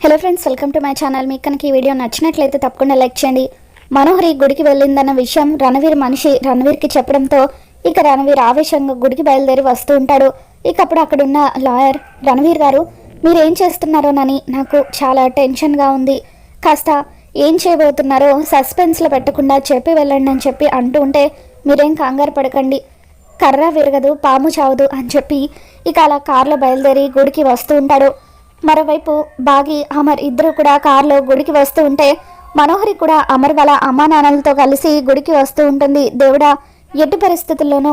Hello friends, welcome to my channel. మీకు కనుక ఈ వీడియో నచ్చినట్లయితే తప్పకుండా లైక్ చేయండి. మనోహరి గుడికి వెళ్ళిందన్న విషయం రణవీర్ మనిషి రణవీర్కి చెప్పడంతో ఇక రణవీర్ ఆవేశంగా గుడికి బయలుదేరి వస్తూ ఉంటాడు. ఇక అప్పుడు అక్కడున్న లాయర్, రణవీర్ గారు మీరేం చేస్తున్నారోనని నాకు చాలా టెన్షన్గా ఉంది, కాస్త ఏం చేయబోతున్నారో సస్పెన్స్లో పెట్టకుండా చెప్పి వెళ్ళండి అని చెప్పి అంటూ ఉంటే, మీరేం కంగారు పడకండి, కర్ర విరగదు పాము చావదు అని చెప్పి ఇక అలా కార్లో బయలుదేరి గుడికి వస్తూ ఉంటాడు. మరోవైపు బాగి అమర్ ఇద్దరు కూడా కారులో గుడికి వస్తూ ఉంటే మనోహరి కూడా అమర్ వాళ్ళ అమ్మా నాన్నలతో కలిసి గుడికి వస్తూ ఉంటుంది. దేవుడా, ఎట్టి పరిస్థితుల్లోనూ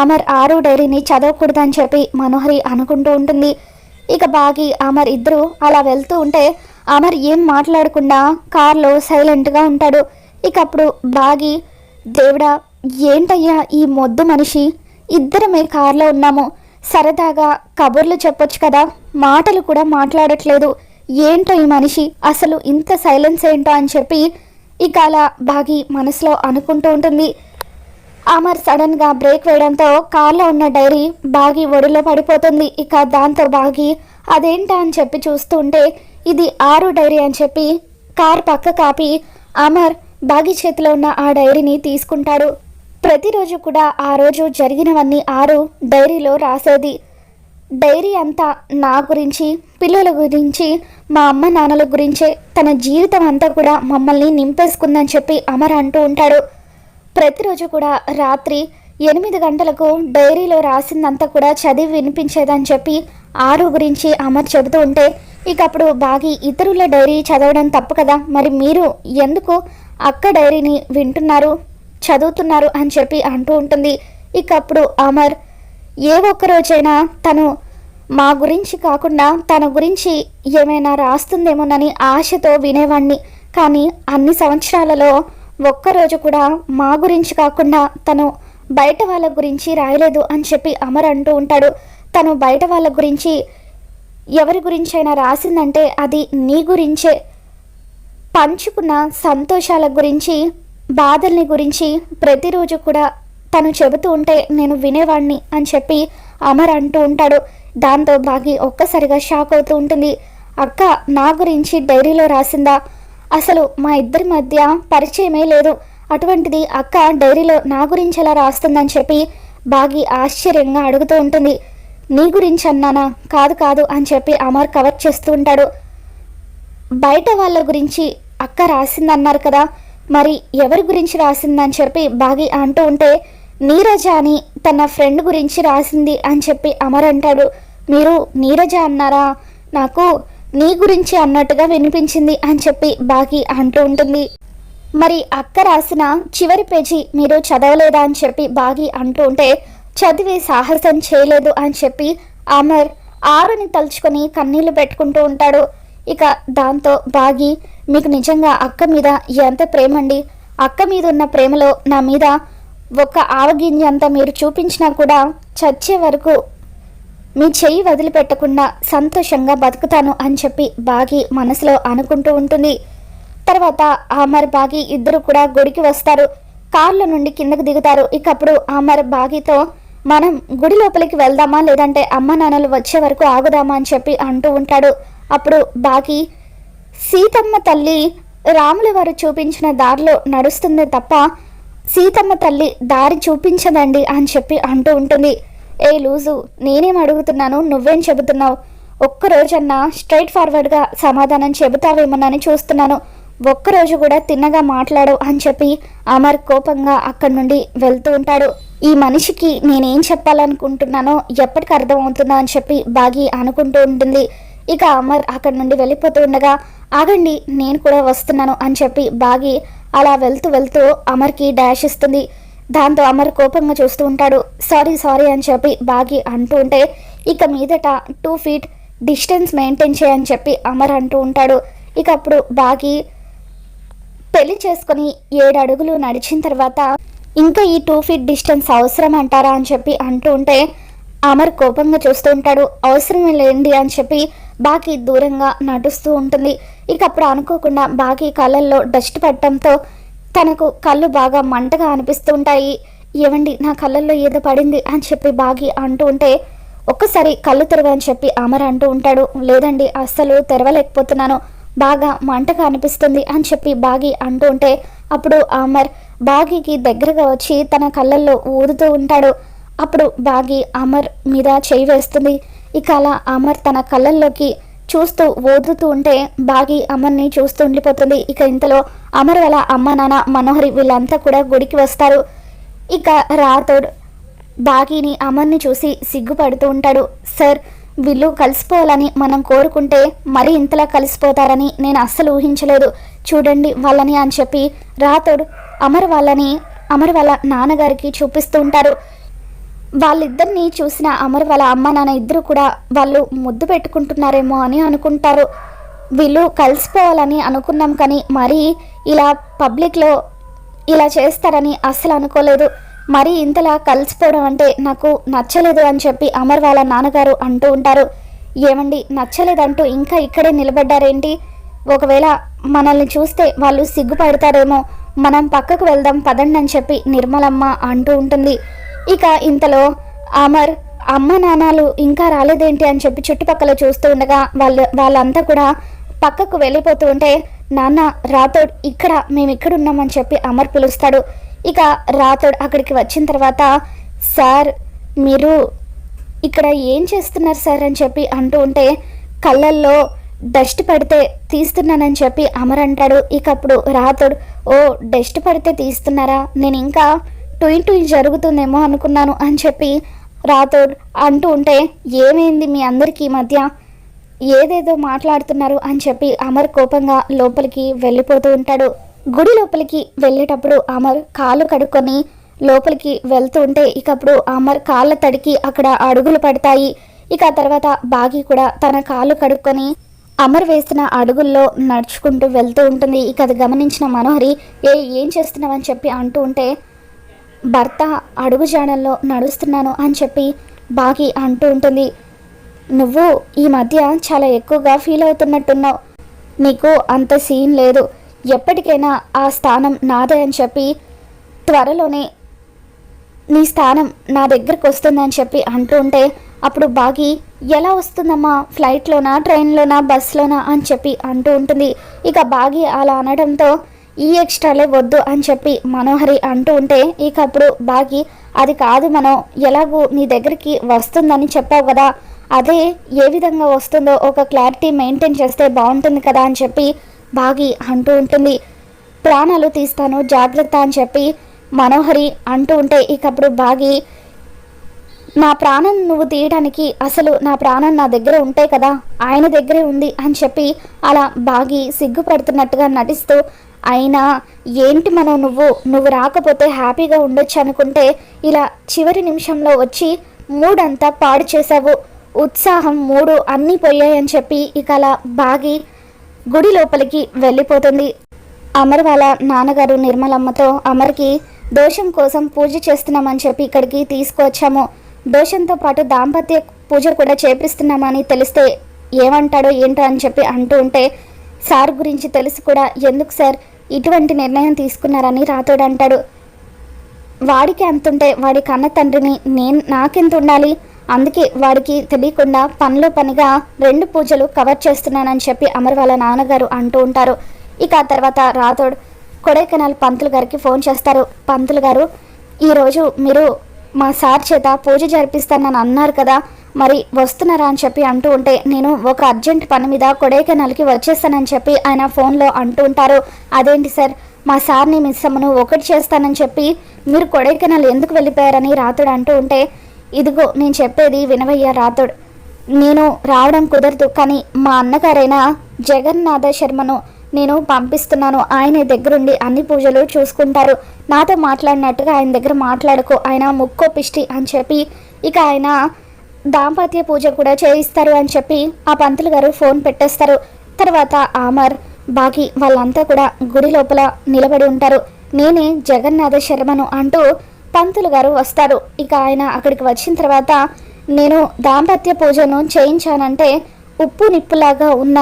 అమర్ 6 డైరీని చదవకూడదని చెప్పి మనోహరి అనుకుంటూ ఉంటుంది. ఇక బాగి అమర్ ఇద్దరు అలా వెళ్తూ ఉంటే అమర్ ఏం మాట్లాడకుండా కార్లో సైలెంట్గా ఉంటాడు. ఇక అప్పుడు బాగి, దేవుడా ఏంటయ్యా ఈ మొద్దు మనిషి, ఇద్దరమే కార్లో ఉన్నాము, సరదాగా కబుర్లు చెప్పొచ్చు కదా, మాటలు కూడా మాట్లాడట్లేదు, ఏంటో ఈ మనిషి, అసలు ఇంత సైలెన్స్ ఏంటో అని చెప్పి ఇక అలా బాగి మనసులో అనుకుంటూ ఉంటుంది. అమర్ సడన్గా బ్రేక్ వేయడంతో కార్లో ఉన్న డైరీ బాగి ఒడిలో పడిపోతుంది. ఇక దాంతో బాగి అదేంటా అని చెప్పి చూస్తూ ఉంటే ఇది 6 డైరీ అని చెప్పి కార్ పక్క కాపి అమర్ బాగి చేతిలో ఉన్న ఆ డైరీని తీసుకుంటాడు. ప్రతిరోజు కూడా ఆ రోజు జరిగినవన్నీ 6 డైరీలో రాసేది. డైరీ అంతా నా గురించి, పిల్లల గురించి, మా అమ్మ నాన్నల గురించే, తన జీవితం అంతా కూడా మమ్మల్ని నింపేసుకుందని చెప్పి అమర్ అంటూ ఉంటాడు. ప్రతిరోజు కూడా రాత్రి 8 గంటలకు డైరీలో రాసిందంతా కూడా చదివి వినిపించేదని చెప్పి 6 గురించి అమర్ చెబుతూ ఉంటే ఇక అప్పుడు బాగి ఇతరుల డైరీ చదవడం తప్పు కదా, మరి మీరు ఎందుకు అక్క డైరీని వింటున్నారు, చదువుతున్నారు అని చెప్పి అంటూ ఉంటుంది. ఇక అప్పుడు అమర్, ఏ ఒక్క రోజైనా తను మా గురించి కాకుండా తన గురించి ఏమైనా రాస్తుందేమోనని ఆశతో వినేవాణ్ణి, కానీ అన్ని సంవత్సరాలలో ఒక్కరోజు కూడా మా గురించి కాకుండా తను బయట వాళ్ళ గురించి రాయలేదు అని చెప్పి అమర్ అంటూ ఉంటాడు. తను బయట వాళ్ళ గురించి ఎవరి గురించి అయినా రాసిందంటే అది నీ గురించే, పంచుకున్న సంతోషాల గురించి, బాధల్ని గురించి ప్రతిరోజు కూడా తను చెబుతూ ఉంటే నేను వినేవాడిని అని చెప్పి అమర్ అంటూ ఉంటాడు. దాంతో బాగి ఒక్కసారిగా షాక్ అవుతూ ఉంటుంది. అక్క నా గురించి డైరీలో రాసిందా, అసలు మా ఇద్దరి మధ్య పరిచయమే లేదు, అటువంటిది అక్క డైరీలో నా గురించి ఎలా రాస్తుందని చెప్పి బాగి ఆశ్చర్యంగా అడుగుతూ ఉంటుంది. నీ గురించి అన్నానా, కాదు కాదు అని చెప్పి అమర్ కవర్ చేస్తూ ఉంటాడు. బయట వాళ్ళ గురించి అక్క రాసిందన్నారు కదా, మరి ఎవరి గురించి రాసిందని చెప్పి బాగి అంటూ ఉంటే నీరజ అని తన ఫ్రెండ్ గురించి రాసింది అని చెప్పి అమర్ అంటాడు. మీరు నీరజ అన్నారా, నాకు నీ గురించి అన్నట్టుగా వినిపించింది అని చెప్పి బాగి అంటూ ఉంటుంది. మరి అక్క రాసిన చివరి పేజీ మీరు చదవలేదా అని చెప్పి బాగి అంటూ ఉంటే చదివే సాహసం చేయలేదు అని చెప్పి అమర్ 6ని తలుచుకొని కన్నీళ్లు పెట్టుకుంటూ ఉంటాడు. ఇక దాంతో బాగి, మీకు నిజంగా అక్క మీద ఎంత ప్రేమ అండి, అక్క మీద ఉన్న ప్రేమలో నా మీద ఒక ఆవగింజ అంతా మీరు చూపించినా కూడా చచ్చే వరకు మీ చెయ్యి వదిలిపెట్టకుండా సంతోషంగా బతుకుతాను అని చెప్పి బాగి మనసులో అనుకుంటూ ఉంటుంది. తర్వాత అమర్ బాగి ఇద్దరు కూడా గుడికి వస్తారు. కార్ల నుండి కిందకు దిగుతారు. ఇక అప్పుడు అమర్ బాగితో, మనం గుడి లోపలికి వెళ్దామా లేదంటే అమ్మ నాన్నలు వచ్చే వరకు ఆగుదామా అని చెప్పి అంటూ ఉంటాడు. అప్పుడు బాగి, సీతమ్మ తల్లి రాముల వారు చూపించిన దారిలో నడుస్తుంది తప్ప సీతమ్మ తల్లి దారి చూపించదండి అని చెప్పి అంటూ ఉంటుంది. ఏ లూజు, నేనేం అడుగుతున్నాను, నువ్వేం చెబుతున్నావు, ఒక్కరోజన్నా స్ట్రైట్ ఫార్వర్డ్గా సమాధానం చెబుతావేమోనని చూస్తున్నాను, ఒక్కరోజు కూడా తిన్నగా మాట్లాడు అని చెప్పి అమర్ కోపంగా అక్కడి నుండి వెళ్తూ ఉంటాడు. ఈ మనిషికి నేనేం చెప్పాలనుకుంటున్నానో ఎప్పటికి అర్థమవుతుందో అని చెప్పి బాగి అనుకుంటూ ఉంటుంది. ఇక అమర్ అక్కడి నుండి వెళ్ళిపోతూ ఉండగా, ఆగండి నేను కూడా వస్తున్నాను అని చెప్పి బాగి అలా వెళ్తూ వెళ్తూ అమర్కి డాష్ ఇస్తుంది. దాంతో అమర్ కోపంగా చూస్తూ ఉంటాడు. సారీ సారీ అని చెప్పి బాగి అంటూ ఉంటే ఇక మీదట 2 feet డిస్టెన్స్ మెయింటైన్ చేయని చెప్పి అమర్ అంటూ ఉంటాడు. ఇక అప్పుడు బాగి పెళ్లి చేసుకొని 7 అడుగులు నడిచిన తర్వాత ఇంకా ఈ 2 feet డిస్టెన్స్ అవసరం అంటారా అని చెప్పి అంటూ ఉంటే అమర్ కోపంగా చూస్తూ ఉంటాడు. అవసరమే లేండి అని చెప్పి బాగి దూరంగా నడుస్తూ ఉంటుంది. ఇక అప్పుడు అనుకోకుండా బాగి కళ్ళల్లో డస్ట్ పడటంతో తనకు కళ్ళు బాగా మంటగా అనిపిస్తూ ఉంటాయి. ఏవండి, నా కళ్ళల్లో ఏదో పడింది అని చెప్పి బాగి అంటూ ఉంటే ఒక్కసారి కళ్ళు తెరవని చెప్పి అమర్ అంటూ ఉంటాడు. లేదండి అస్సలు తెరవలేకపోతున్నాను, బాగా మంటగా అనిపిస్తుంది అని చెప్పి బాగి అంటూ ఉంటే అప్పుడు అమర్ బాగికి దగ్గరగా వచ్చి తన కళ్ళల్లో ఊదుతూ ఉంటాడు. అప్పుడు బాగి అమర్ మీద చేయి వేస్తుంది. ఇక అలా అమర్ తన కళ్ళల్లోకి చూస్తూ ఓదుతూ ఉంటే బాగి అమర్ని చూస్తూ ఉండిపోతుంది. ఇక ఇంతలో అమర్ వాళ్ళ అమ్మ నాన్న మనోహరి వీళ్ళంతా కూడా గుడికి వస్తారు. ఇక రాథోడ్ బాగిని అమర్ని చూసి సిగ్గుపడుతూ ఉంటాడు. సార్, వీళ్ళు కలిసిపోవాలని మనం కోరుకుంటే మరీ ఇంతలా కలిసిపోతారని నేను అస్సలు ఊహించలేదు, చూడండి వాళ్ళని అని చెప్పి రాథోడ్ అమర్ వాళ్ళ నాన్నగారికి చూపిస్తూ ఉంటారు. వాళ్ళిద్దరిని చూసిన అమర్ వాళ్ళ అమ్మ నాన్న ఇద్దరు కూడా వాళ్ళు ముద్దు పెట్టుకుంటున్నారేమో అని అనుకుంటారు. వీళ్ళు కలిసిపోవాలని అనుకున్నాం కానీ మరీ ఇలా పబ్లిక్లో ఇలా చేస్తారని అస్సలు అనుకోలేదు, మరీ ఇంతలా కలిసిపోవడం అంటే నాకు నచ్చలేదు అని చెప్పి అమర్ వాళ్ళ నాన్నగారు అంటూ ఉంటారు. ఏమండి, నచ్చలేదంటూ ఇంకా ఇక్కడే నిలబడ్డారేంటి? ఒకవేళ మనల్ని చూస్తే వాళ్ళు సిగ్గుపడతారేమో, మనం పక్కకు వెళ్దాం పదండి అని చెప్పి నిర్మలమ్మ అంటూ ఉంటుంది. ఇక ఇంతలో అమర్ అమ్మ నాన్నలు ఇంకా రాలేదేంటి అని చెప్పి చుట్టుపక్కల చూస్తూ ఉండగా వాళ్ళంతా కూడా పక్కకు వెళ్ళిపోతూ ఉంటే నాన్న రాథోడ్ ఇక్కడ మేము ఇక్కడ ఉన్నామని చెప్పి అమర్ పిలుస్తాడు. ఇక రాథోడ్ అక్కడికి వచ్చిన తర్వాత సార్ మీరు ఇక్కడ ఏం చేస్తున్నారు సార్ అని చెప్పి అంటూ ఉంటే కళ్ళల్లో డస్ట్ పడితే తీస్తున్నానని చెప్పి అమర్ అంటాడు. ఇక అప్పుడు రాథోడ్ ఓ డస్ట్ పడితే తీస్తున్నారా, నేను ఇంకా టూయి జరుగుతుందేమో అనుకున్నాను అని చెప్పి రాథోడ్ అంటూ ఉంటే ఏమైంది మీ అందరికీ మధ్య, ఏదేదో మాట్లాడుతున్నారు అని చెప్పి అమర్ కోపంగా లోపలికి వెళ్ళిపోతూ ఉంటాడు. గుడి లోపలికి వెళ్ళేటప్పుడు అమర్ కాళ్ళు కడుక్కొని లోపలికి వెళ్తూ ఉంటే ఇక అప్పుడు అమర్ కాళ్ళ తడికి అక్కడ అడుగులు పడతాయి. ఇక తర్వాత బాగి కూడా తన కాళ్ళు కడుక్కొని అమర్ వేస్తున్న అడుగుల్లో నడుచుకుంటూ వెళ్తూ ఉంటుంది. ఇక అది గమనించిన మనోహరి ఏం చేస్తున్నావని చెప్పి అంటూ ఉంటే భర్త అడుగు జాడల్లో నడుస్తున్నాను అని చెప్పి బాగి అంటూ ఉంటుంది. నువ్వు ఈ మధ్య చాలా ఎక్కువగా ఫీల్ అవుతున్నట్టున్నావు, నీకు అంత సీన్ లేదు, ఎప్పటికైనా ఆ స్థానం నాదే అని చెప్పి త్వరలోనే నీ స్థానం నా దగ్గరకు వస్తుందని చెప్పి అంటూ ఉంటే అప్పుడు బాగి ఎలా వస్తుందమ్మా, ఫ్లైట్లోనా ట్రైన్లోనా బస్లోనా అని చెప్పి అంటూ ఉంటుంది. ఇక బాగి అలా అనడంతో ఈ ఎక్స్ట్రాలే వద్దు అని చెప్పి మనోహరి అంటూ ఉంటే ఇక అప్పుడు బాగి అది కాదు, మనం ఎలాగూ నీ దగ్గరికి వస్తుందని చెప్పావు కదా, అదే ఏ విధంగా వస్తుందో ఒక క్లారిటీ మెయింటైన్ చేస్తే బాగుంటుంది కదా అని చెప్పి బాగి అంటూ ఉంటుంది. ప్రాణాలు తీస్తాను జాగ్రత్త అని చెప్పి మనోహరి అంటూ ఉంటే ఇక అప్పుడు బాగి నా ప్రాణం నువ్వు తీయడానికి అసలు నా ప్రాణం నా దగ్గర ఉంటే కదా, ఆయన దగ్గరే ఉంది అని చెప్పి అలా బాగి సిగ్గుపడుతున్నట్టుగా నటిస్తూ అయినా ఏంటి మనం నువ్వు రాకపోతే హ్యాపీగా ఉండొచ్చు అనుకుంటే ఇలా చివరి నిమిషంలో వచ్చి మూడంతా పాడు చేసావు, ఉత్సాహం మూడు అన్నీ పోయాయని చెప్పి ఇక అలా బాగి గుడి లోపలికి వెళ్ళిపోతుంది. అమర్ వాళ్ళ నాన్నగారు నిర్మలమ్మతో అమర్కి దోషం కోసం పూజ చేస్తున్నామని చెప్పి ఇక్కడికి తీసుకువచ్చాము, దోషంతో పాటు దాంపత్య పూజ కూడా చేపిస్తున్నామని తెలిస్తే ఏమంటాడో ఏంటో అని చెప్పి అంటూ ఉంటే సార్ గురించి తెలిసి కూడా ఎందుకు సార్ ఇటువంటి నిర్ణయం తీసుకున్నారని రాథోడ్ అంటాడు. వాడికి అంతుంటే వాడి కన్న తండ్రిని నాకెంత ఉండాలి, అందుకే వాడికి తెలియకుండా పనిలో పనిగా 2 పూజలు కవర్ చేస్తున్నానని చెప్పి అమర్ వాళ్ళ నాన్నగారు అంటూ ఉంటారు. ఇక ఆ తర్వాత రాథోడ్ కొడైకెనాల్ పంతులు గారికి ఫోన్ చేస్తారు. పంతులు గారు, ఈరోజు మీరు మా సార్ చేత పూజ జరిపిస్తానని అన్నారు కదా, మరి వస్తున్నారా అని చెప్పి అంటూ ఉంటే నేను ఒక అర్జెంట్ పని మీద కొడైకెనాల్కి వచ్చేస్తానని చెప్పి ఆయన ఫోన్లో అంటూ ఉంటారు. అదేంటి సార్, మా సార్ని మిస్ అమ్మను ఒకటి చేస్తానని చెప్పి మీరు కొడైకెనాల్ ఎందుకు వెళ్ళిపోయారని రాథోడ్ అంటూ ఉంటే ఇదిగో నేను చెప్పేది వినవయ్యా రాథోడ్, నేను రావడం కుదరదు, కానీ మా అన్నగారైన జగన్నాథ శర్మను నేను పంపిస్తున్నాను, ఆయన దగ్గరుండి అన్ని పూజలు చూసుకుంటారు, నాతో మాట్లాడినట్టుగా ఆయన దగ్గర మాట్లాడుకో, ఆయన ముక్కోపిష్టి అని చెప్పి ఇక ఆయన దాంపత్య పూజ కూడా చేయిస్తారు అని చెప్పి ఆ పంతులు గారు ఫోన్ పెట్టేస్తారు. తర్వాత అమర్ బాగి వాళ్ళంతా కూడా గుడి లోపల నిలబడి ఉంటారు. నేనే జగన్నాథ శర్మను అంటూ పంతులు గారు వస్తారు. ఇక ఆయన అక్కడికి వచ్చిన తర్వాత నేను దాంపత్య పూజను చేయించానంటే ఉప్పు నిప్పులాగా ఉన్న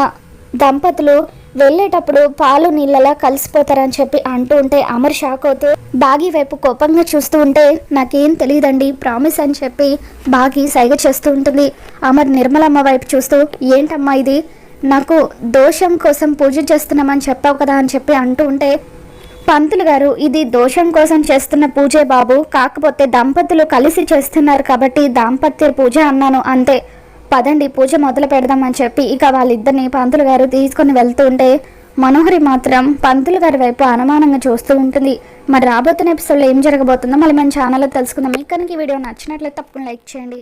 దంపతులు వెళ్ళేటప్పుడు పాలు నీళ్ళలా కలిసిపోతారని చెప్పి అంటూ ఉంటే అమర్ షాక్ అవుతూ బాగి వైపు కోపంగా చూస్తూ ఉంటే నాకేం తెలియదండి ప్రామిస్ అని చెప్పి బాగి సైగ చేస్తూ ఉంటుంది. అమర్ నిర్మలమ్మ వైపు చూస్తూ ఏంటమ్మా ఇది, నాకు దోషం కోసం పూజ చేస్తున్నామని చెప్పావు కదా అని చెప్పి అంటూ ఉంటే పంతులు గారు ఇది దోషం కోసం చేస్తున్న పూజే బాబు, కాకపోతే దంపతులు కలిసి చేస్తున్నారు కాబట్టి దాంపత్య పూజ అన్నాను అంతే, పదండి పూజ మొదలు పెడదామని చెప్పి ఇక వాళ్ళిద్దరిని పంతులు గారు తీసుకొని వెళ్తూ ఉంటే మనోహరి మాత్రం పంతులు గారి వైపు అనుమానంగా చూస్తూ ఉంటుంది. మరి రాబోతున్న ఎపిసోడ్లో ఏం జరగబోతుందో మళ్ళీ మన ఛానల్లో తెలుసుకుందాం. మీకు కనుక ఈ వీడియో నచ్చినట్లయితే తప్పకుండా లైక్ చేయండి.